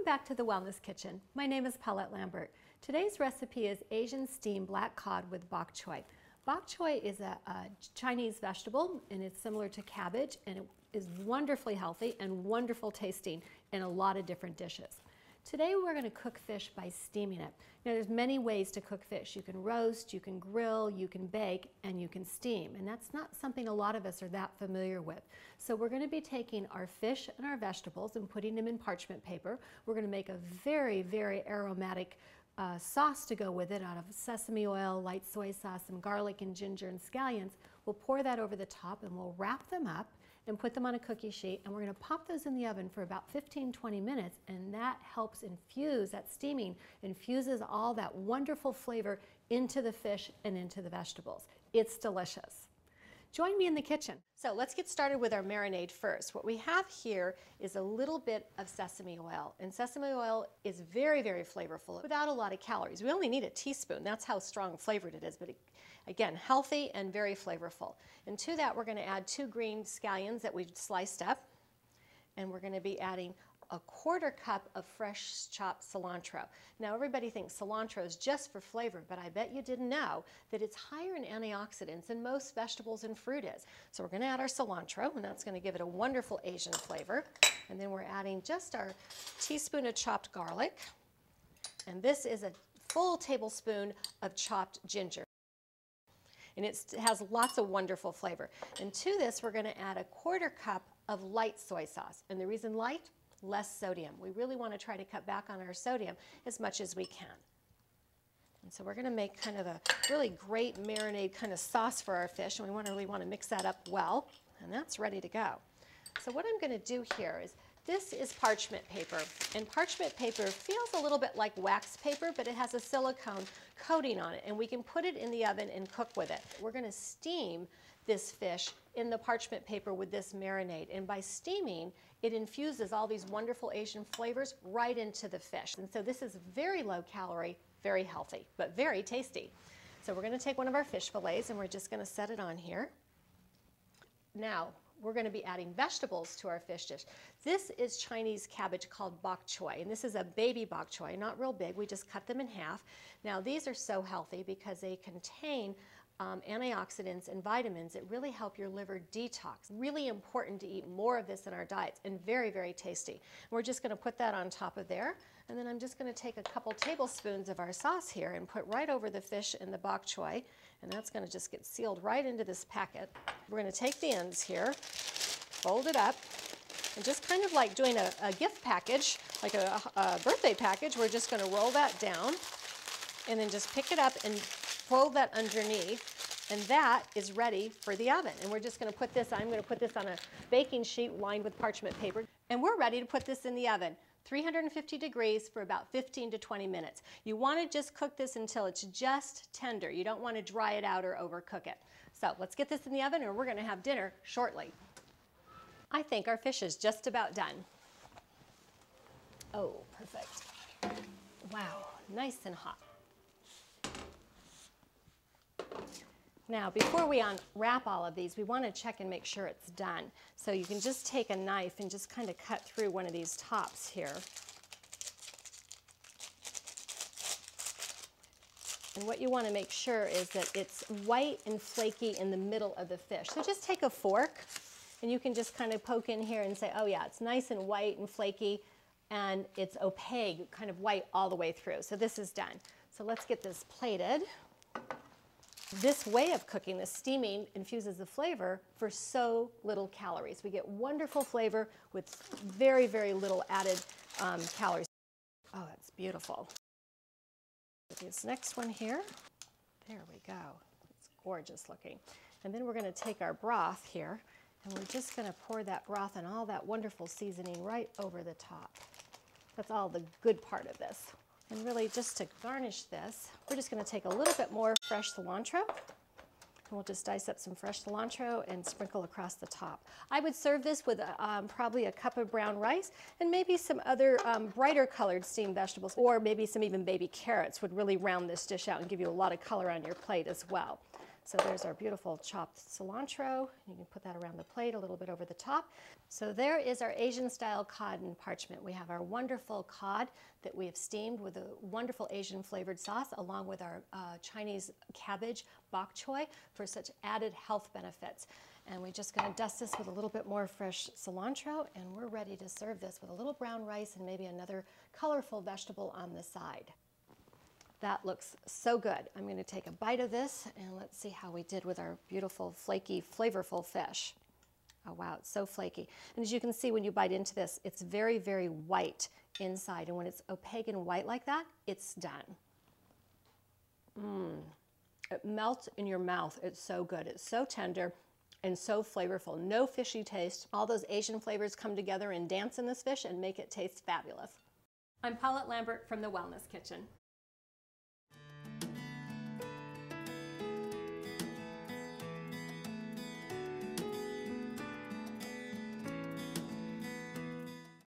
Welcome back to the Wellness Kitchen. My name is Paulette Lambert. Today's recipe is Asian steamed black cod with bok choy. Bok choy is a Chinese vegetable, and it's similar to cabbage, and it is wonderfully healthy and wonderful tasting in a lot of different dishes. Today we're going to cook fish by steaming it. Now there's many ways to cook fish. You can roast, you can grill, you can bake, and you can steam. And that's not something a lot of us are that familiar with. So we're going to be taking our fish and our vegetables and putting them in parchment paper. We're going to make a very, very aromatic sauce to go with it out of sesame oil, light soy sauce, some garlic and ginger and scallions. We'll pour that over the top and we'll wrap them up and put them on a cookie sheet, and we're going to pop those in the oven for about 15-20 minutes, and that helps infuse, that steaming infuses all that wonderful flavor into the fish and into the vegetables. It's delicious. Join me in the kitchen. So let's get started with our marinade first. What we have here is a little bit of sesame oil, and sesame oil is very, very flavorful without a lot of calories. We only need a teaspoon. That's how strong flavored it is, but again, healthy and very flavorful. And to that, we're going to add 2 green scallions that we've sliced up, and we're going to be adding a 1/4 cup of fresh chopped cilantro. Now everybody thinks cilantro is just for flavor, but I bet you didn't know that it's higher in antioxidants than most vegetables and fruit is. So we're going to add our cilantro, and that's going to give it a wonderful Asian flavor. And then we're adding just our teaspoon of chopped garlic, and this is a full tablespoon of chopped ginger. And it has lots of wonderful flavor. And to this, we're going to add a 1/4 cup of light soy sauce. And the reason light? Less sodium. We really want to try to cut back on our sodium as much as we can. And so we're going to make kind of a really great marinade kind of sauce for our fish, and we really want to mix that up well, and that's ready to go. So what I'm going to do here is, this is parchment paper, and parchment paper feels a little bit like wax paper, but it has a silicone coating on it, and we can put it in the oven and cook with it. We're going to steam this fish in the parchment paper with this marinade, and by steaming, it infuses all these wonderful Asian flavors right into the fish. And so this is very low calorie, very healthy, but very tasty. So we're going to take one of our fish fillets, and we're just going to set it on here. Now, we're going to be adding vegetables to our fish dish. This is Chinese cabbage called bok choy, and this is a baby bok choy, not real big. We just cut them in half. Now, these are so healthy because they contain antioxidants and vitamins that really help your liver detox. Really important to eat more of this in our diets, and very, very tasty. We're just going to put that on top of there, and then I'm just going to take a couple tablespoons of our sauce here and put right over the fish and the bok choy, and that's going to just get sealed right into this packet. We're going to take the ends here, fold it up, and just kind of like doing a gift package, like a birthday package, we're just going to roll that down and then just pick it up and fold that underneath, and that is ready for the oven. And we're just going to put this, I'm going to put this on a baking sheet lined with parchment paper, and we're ready to put this in the oven. 350 degrees for about 15 to 20 minutes. You want to just cook this until it's just tender. You don't want to dry it out or overcook it. So let's get this in the oven, and we're going to have dinner shortly. I think our fish is just about done. Oh, perfect. Wow, nice and hot. Now, before we unwrap all of these, we want to check and make sure it's done. So you can just take a knife and just kind of cut through one of these tops here. And what you want to make sure is that it's white and flaky in the middle of the fish. So just take a fork, and you can just kind of poke in here and say, oh yeah, it's nice and white and flaky, and it's opaque, kind of white all the way through. So this is done. So let's get this plated. This way of cooking, this steaming, infuses the flavor for so little calories. We get wonderful flavor with very, very little added calories. Oh, that's beautiful. This next one here, there we go. It's gorgeous looking. And then we're going to take our broth here, and we're just going to pour that broth and all that wonderful seasoning right over the top. That's all the good part of this. And really, just to garnish this, we're just going to take a little bit more fresh cilantro, and we'll just dice up some fresh cilantro and sprinkle across the top. I would serve this with probably a cup of brown rice and maybe some other brighter colored steamed vegetables, or maybe some even baby carrots would really round this dish out and give you a lot of color on your plate as well. So there's our beautiful chopped cilantro. You can put that around the plate, a little bit over the top. So there is our Asian style cod and parchment. We have our wonderful cod that we have steamed with a wonderful Asian flavored sauce, along with our Chinese cabbage bok choy for such added health benefits. And we're just going to dust this with a little bit more fresh cilantro, and we're ready to serve this with a little brown rice and maybe another colorful vegetable on the side. That looks so good. I'm going to take a bite of this, and let's see how we did with our beautiful, flaky, flavorful fish. Oh wow, it's so flaky. And as you can see when you bite into this, it's very, very white inside. And when it's opaque and white like that, it's done. It melts in your mouth. It's so good. It's so tender and so flavorful. No fishy taste. All those Asian flavors come together and dance in this fish and make it taste fabulous. I'm Paulette Lambert from the Wellness Kitchen.